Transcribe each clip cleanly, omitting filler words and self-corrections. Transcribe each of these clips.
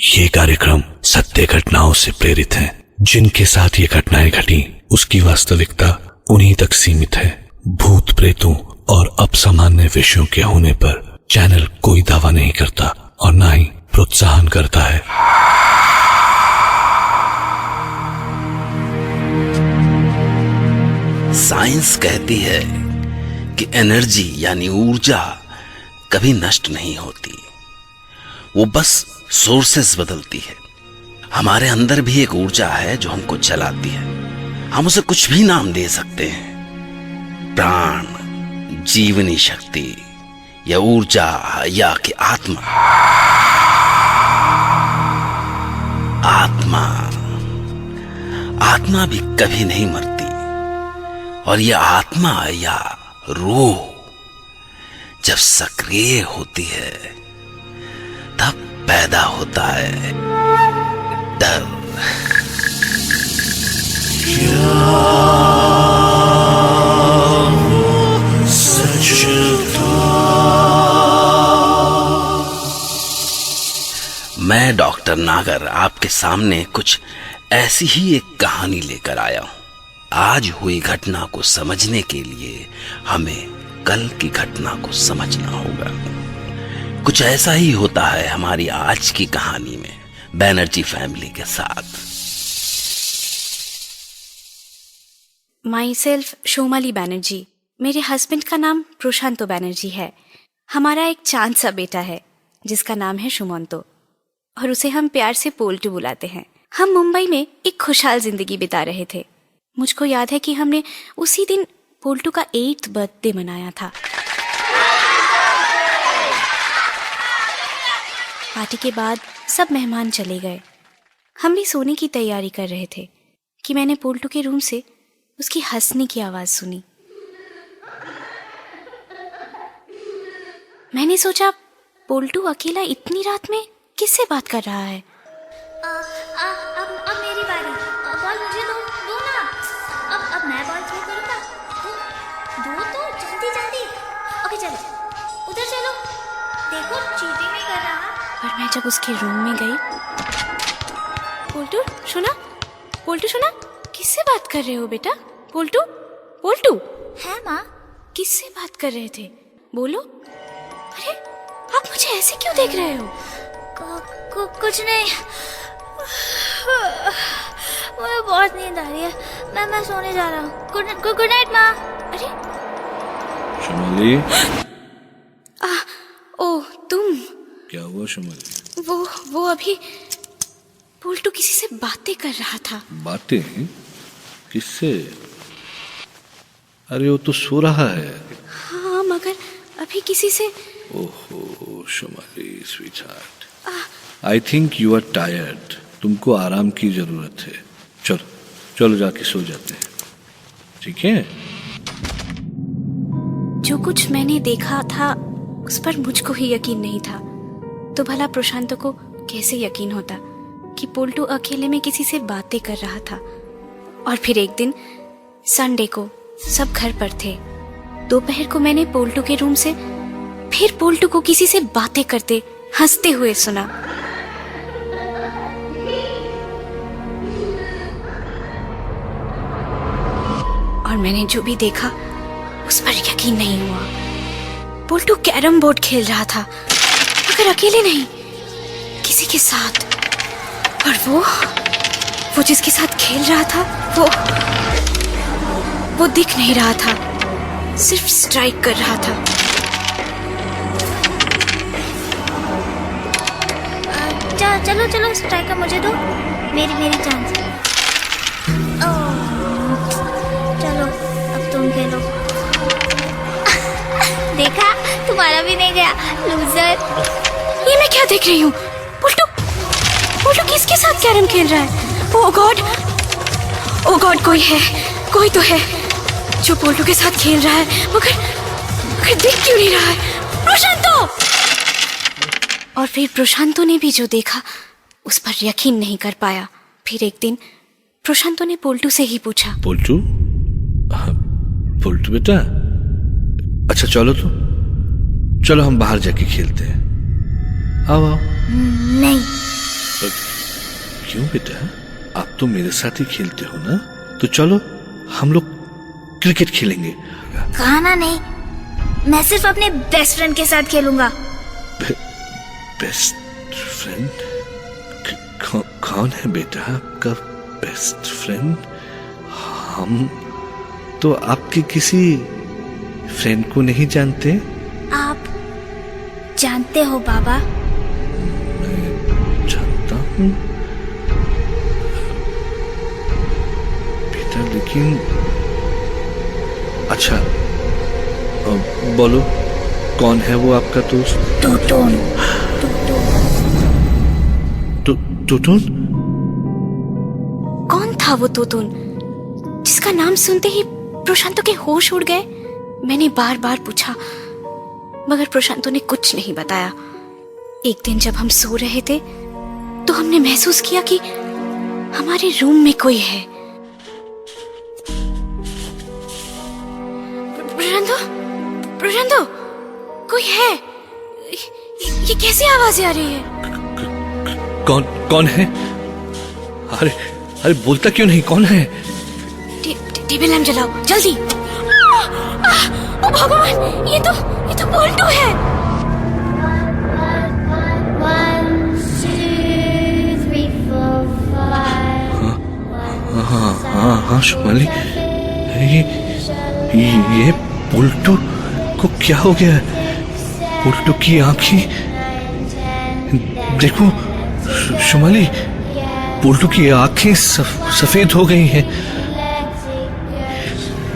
ये कार्यक्रम सत्य घटनाओं से प्रेरित है। जिनके साथ ये घटनाएं घटी उसकी वास्तविकता उन्हीं तक सीमित है। भूत प्रेतों और असामान्य विषयों के होने पर चैनल कोई दावा नहीं करता और ना ही प्रोत्साहन करता है। साइंस कहती है कि एनर्जी यानी ऊर्जा कभी नष्ट नहीं होती, वो बस सोर्सेस बदलती है। हमारे अंदर भी एक ऊर्जा है जो हमको चलाती है। हम उसे कुछ भी नाम दे सकते हैं, प्राण, जीवनी शक्ति या ऊर्जा या कि आत्मा। आत्मा भी कभी नहीं मरती और यह आत्मा या रूह जब सक्रिय होती है तब पैदा होता है डर। मैं डॉक्टर नागर आपके सामने कुछ ऐसी ही एक कहानी लेकर आया हूं। आज हुई घटना को समझने के लिए हमें कल की घटना को समझना होगा। कुछ ऐसा ही होता है हमारी आज की कहानी में बैनर्जी फैमिली के साथ। Myself Shomali Banerjee. मेरे हस्बैंड का नाम प्रशांतो बैनर्जी है। हमारा एक चांद सा बेटा है जिसका नाम है सुमंतो और उसे हम प्यार से पोल्टू बुलाते हैं। हम मुंबई में एक खुशहाल जिंदगी बिता रहे थे। मुझको याद है कि हमने उसी दिन पोल्टू का 8th बर्थडे मनाया था। पार्टी के बाद सब मेहमान चले गए। हम भी सोने की तैयारी कर रहे थे कि मैंने पोल्टू के रूम से उसकी हंसने की आवाज सुनी। मैंने सोचा पोल्टू अकेला इतनी रात में किससे बात कर रहा है। अब मेरी बारी। बॉल मुझे दो ना। अब मैं बॉल थ्रो करूँगा। दो तो जल्दी। ओके चलो, उधर चलो। देखो चीटिंग नहीं कर रहा। और मैं जब उसके रूम में गई, पोल्टू सुना, किससे बात कर रहे हो बेटा? पोल्टू है माँ? किससे बात कर रहे थे? बोलो। अरे आप मुझे ऐसे क्यों देख रहे हो? कुछ नहीं। मुझे बहुत नींद आ रही है। मैं सोने जा रहा हूँ। गुड नाइट माँ। अरे शमाली, ओह तुम। क्या हुआ शमाली? वो अभी पोल्टू किसी से बातें कर रहा था। बातें? किससे? अरे वो तो सो रहा है। हाँ मगर अभी किसी से। ओहो Shamali sweetheart, I think you are tired. तुमको आराम की जरूरत है। चलो जाके सो जाते हैं, ठीक है? जो कुछ मैंने देखा था उस पर मुझको ही यकीन नहीं था, तो भला प्रशांत को कैसे यकीन होता कि पोल्टू अकेले में किसी से बातें कर रहा था। और फिर एक दिन संडे को सब घर पर थे। दोपहर को मैंने पोल्टू के रूम से फिर पोल्टू को किसी से बातें करते हंसते हुए सुना। और मैंने जो भी देखा उस पर यकीन नहीं हुआ। पोल्टू कैरम बोर्ड खेल रहा था, मगर अकेले नहीं, किसी के साथ। और वो जिसके साथ खेल रहा था वो दिख नहीं रहा था, सिर्फ स्ट्राइक कर रहा था। चलो स्ट्राइकर मुझे दो। मेरी चांस। चलो अब तुम खेलो। देखा, तुम्हारा भी नहीं गया, लूजर। ये मैं क्या देख रही हूँ? पोल्टू किसके साथ कैरम खेल रहा है? ओह गॉड, कोई तो है जो पोल्टू के साथ खेल रहा है, मगर देख क्यों नहीं रहा है? प्रशांतो! और फिर प्रशांतो ने भी जो देखा उस पर यकीन नहीं कर पाया। फिर एक दिन प्रशांतो ने पोल्टू से ही पूछा, पोल्टू बेटा, अच्छा चलो हम बाहर जाके खेलते हैं। आओ। नहीं, क्यों बेटा, आप तो मेरे साथ ही खेलते हो ना, तो चलो हम लोग क्रिकेट खेलेंगे। कहा ना नहीं, मैं सिर्फ अपने बेस्ट फ्रेंड के साथ खेलूंगा। Best friend? कौन है बेटा आपका बेस्ट फ्रेंड? हम तो आपके किसी फ्रेंड को नहीं जानते। आप जानते हो बाबा? मैं जानता हूँ बेटा, लेकिन अच्छा बोलो, कौन है वो आपका दोस्त? टूटून। टूटून? कौन था वो तोतुन जिसका नाम सुनते ही प्रशांतो के होश उड़ गए? मैंने बार बार पूछा, मगर प्रशांतो ने कुछ नहीं बताया। एक दिन जब हम सो रहे थे तो हमने महसूस किया कि हमारे रूम में कोई है। प्रशांतो, प्रशांतो, कोई है? ये कैसी आवाजें आ रही है? कौन है? अरे बोलता क्यों नहीं, कौन है? टेबल लैंप जलाओ जल्दी। ओ भगवान, ये तो बोल्टो है। 1 2 3 4 5। हाँ शुमाली, ये बोल्टो को क्या हो गया? बोल्टो की आंखें देखो शुमाली, बोल्टो की आंखें सफेद हो गई हैं।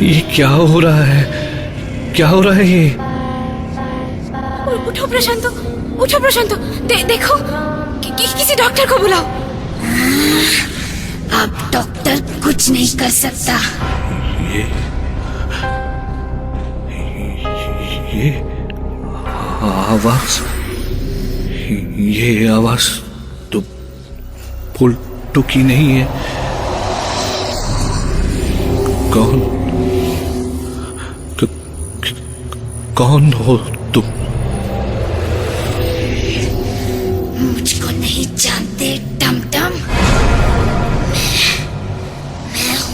ये क्या हो रहा है? क्या हो रहा है ये? उठो प्रशांतो, उठो प्रशांतो, देखो किसी डॉक्टर को बुलाओ। अब डॉक्टर कुछ नहीं कर सकता। ये आवाज, ये आवाज तो बोल्टो की नहीं है। कौन हो तुम? मुझको नहीं जानते टमटम। मैं हूँ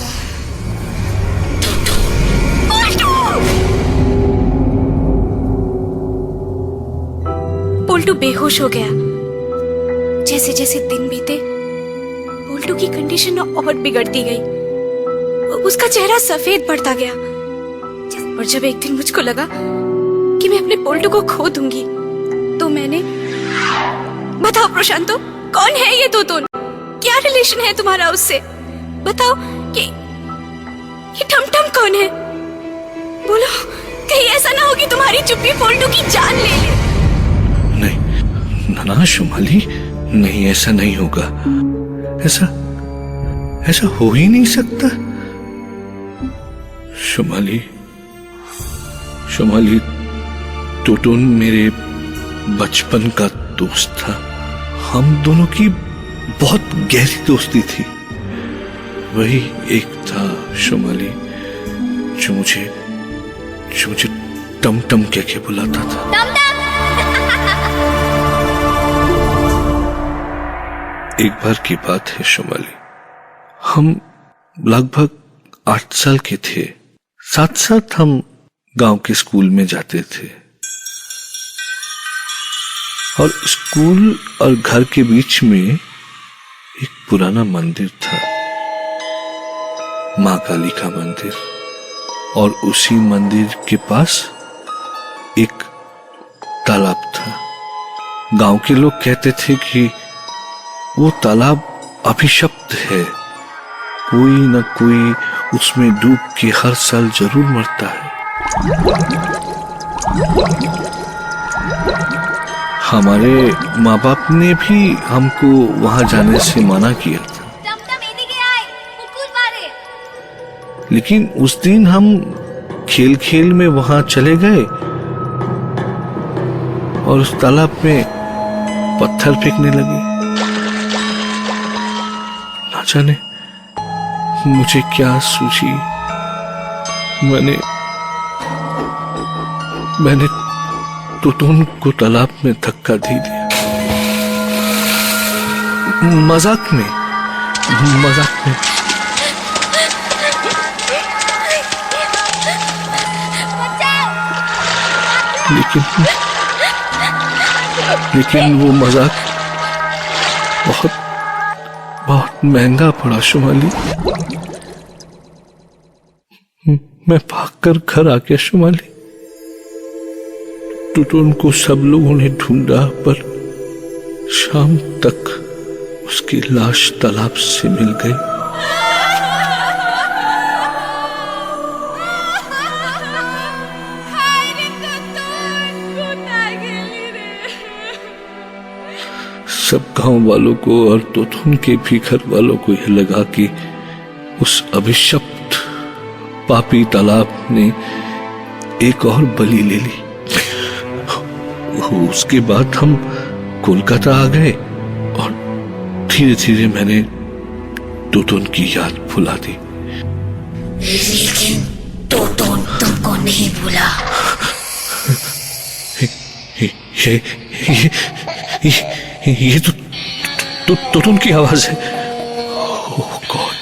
बोल्टो बेहोश हो गया। जैसे जैसे दिन बीते बोल्टो की कंडीशन और बिगड़ती गई। उसका चेहरा सफेद पड़ता गया। और जब एक दिन मुझको लगा कि मैं अपने बोल्टो को खो दूंगी, तो मैंने, बताओ प्रशांतो, कौन है ये तोतुन? क्या रिलेशन है तुम्हारा उससे? बताओ कि ये टमटम कौन है? बोलो, कहीं ऐसा ना हो कि तुम्हारी चुप्पी बोल्टो की जान ले ले। नहीं ना शुमाली, नहीं, ऐसा नहीं होगा। ऐसा हो ही नहीं सकता। शुमाली, टूटून मेरे बचपन का दोस्त था। हम दोनों की बहुत गहरी दोस्ती थी। वही एक था शुमाली जो मुझे टमटम कह के बुलाता था। एक बार की बात है शुमाली, हम लगभग 8 साल के थे। साथ साथ हम गांव के स्कूल में जाते थे, और स्कूल और घर के बीच में एक पुराना मंदिर था, माँ काली का मंदिर। और उसी मंदिर के पास एक तालाब था। गांव के लोग कहते थे कि वो तालाब अभिशप्त है, कोई न कोई उसमें डूब के हर साल जरूर मरता है। हमारे माँ बाप ने भी हमको वहां जाने से मना किया था, लेकिन उस दिन हम खेल खेल में वहां चले गए और उस तालाब में पत्थर फेंकने लगे। ना जाने मुझे क्या सूझी, मैंने टूटून को तालाब में धक्का दे दिया। मजाक में। लेकिन वो मजाक बहुत बहुत महंगा पड़ा शुमाली। मैं भागकर घर आ गया शुमाली। टुटुन को सब लोगों ने ढूंढा, पर शाम तक उसकी लाश तालाब से मिल गई। सब गांव वालों को और टुटुन के भी घर वालों को यह लगा कि उस अभिशप्त पापी तालाब ने एक और बलि ले ली। उसके बाद हम कोलकाता आ गए और धीरे धीरे मैंने टुटुन की याद भुला दी। लेकिन टुटुन तुमको नहीं भूला। ये तो टुटुन की आवाज है। ओह गॉड,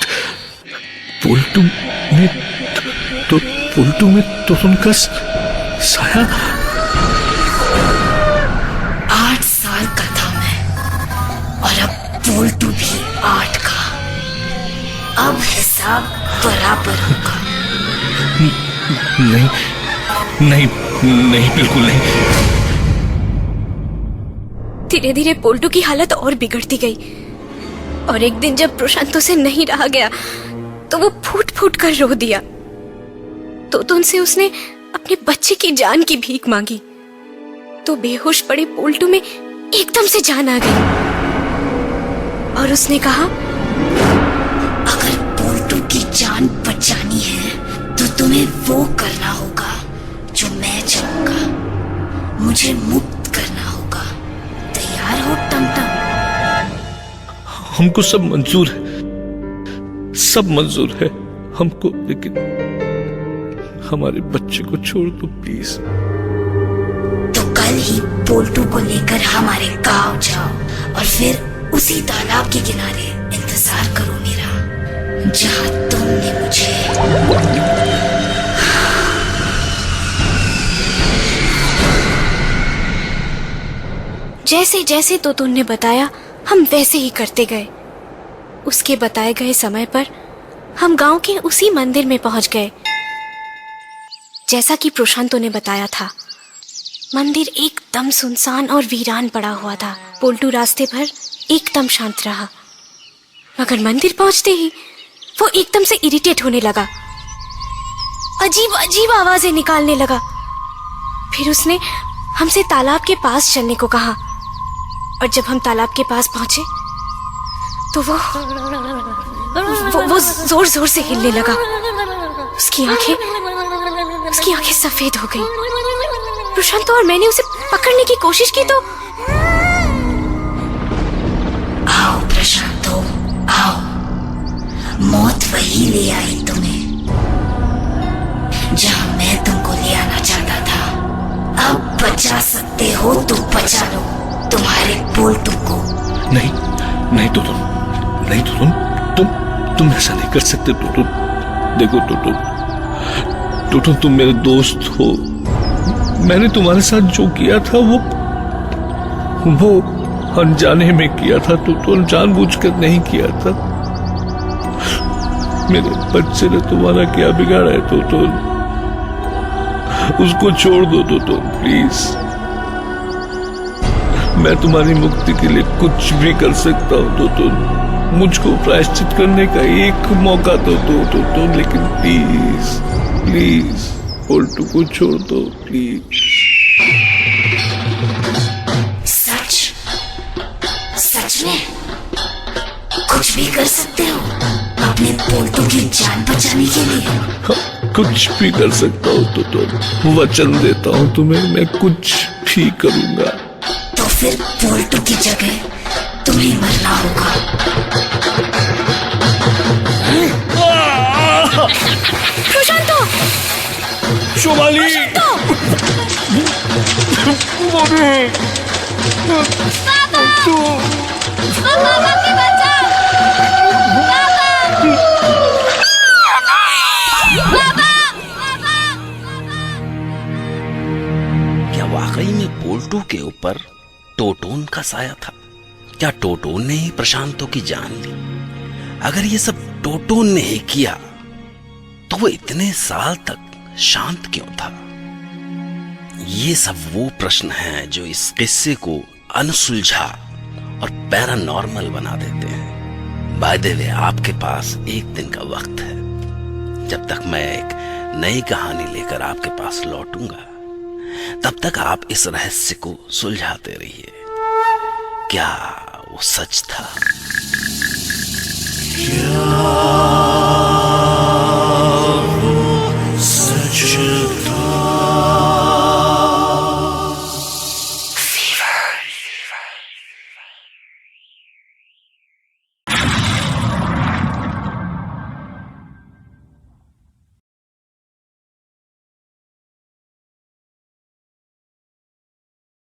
पुलटू में टुटुन का साया। 8 साल का था मैं, और अब पुलटू भी 8 का। अब हिसाब बराबर होगा। नहीं, बिल्कुल नहीं। धीरे धीरे पोल्टू की हालत और बिगड़ती गई, और एक दिन जब प्रशांत से नहीं रहा गया तो वो फूट फूट कर रो दिया। तो उनसे उसने अपने बच्चे की जान की भीख मांगी। तो बेहोश पड़े पोल्टू में एकदम से जान आ गई, और उसने कहा, अगर पोल्टू की जान बचानी है तो तुम्हें वो करना होगा जो मैं चाहूंगा। मुझे मुक्त करना होगा। तैयार हो टमटम? हमको सब मंजूर है हमको, लेकिन हमारे बच्चे को छोड़ दो प्लीज। तो कल ही पोल्टू को लेकर हमारे गांव जाओ, और फिर उसी तालाब के किनारे इंतजार करो मेरा, जहां तुमने मुझे। जैसे जैसे तो तुमने बताया हम वैसे ही करते गए। उसके बताए गए समय पर हम गांव के उसी मंदिर में पहुंच गए, जैसा कि प्रशांतों ने बताया था। मंदिर एकदम सुनसान और वीरान पड़ा हुआ था। पोल्टू रास्ते भर एकदम शांत रहा, मगर मंदिर पहुंचते ही वो एकदम से इरिटेट होने लगा, अजीब अजीब आवाजें निकालने लगा। फिर उसने हमसे तालाब के पास चलने को कहा, और जब हम तालाब के पास पहुंचे तो वो जोर जोर से हिलने लगा। उसकी आंखें सफेद हो गई। प्रशांत और मैंने उसे पकड़ने की कोशिश की तो। आओ प्रशांत, आओ, मौत वही ले आई तुम्हें जहां मैं तुमको ले आना चाहता था। अब बचा सकते हो तो बचा लो तुम्हारे पोल्टू को। नहीं टुटुन, तुम ऐसा नहीं कर सकते टुटुन। देखो टुटुन, तुम मेरे दोस्त हो। मैंने तुम्हारे साथ जो किया था वो अनजाने में किया था टुटुन, जानबूझकर नहीं किया था। मेरे बच्चे ने तुम्हारा क्या बिगाड़ा है टुटुन? उसको छोड़ दो टुटुन प्लीज। मैं तुम्हारी मुक्ति के लिए कुछ भी कर सकता हूँ टुटुन। मुझको प्रायश्चित करने का एक मौका तो दो टुटुन, लेकिन प्लीज पोल्टू को छोड़ दो प्लीज। सच में कुछ भी कर सकते हो अपने पोल्टू की जान बचाने के लिए? कुछ भी कर सकता हूँ टुटुन, वचन देता हूँ तुम्हें, मैं कुछ भी करूंगा। तो फिर पोल्टू की जगह तुम्हें मरना होगा। प्रशांतो! शुमाली! पापा! वाकई में बोल्टू के ऊपर टोटोन का साया था? क्या टोटोन ने ही प्रशांतों की जान ली? अगर ये सब टोटोन ने ही किया तो वो इतने साल तक शांत क्यों था? ये सब वो प्रश्न हैं जो इस किस्से को अनसुलझा और पैरानॉर्मल बना देते हैं। बाय द वे, आपके पास एक दिन का वक्त है। जब तक मैं एक नई कहानी लेकर आपके पास लौटूंगा, तब तक आप इस रहस्य को सुलझाते रहिए। क्या वो सच था? क्या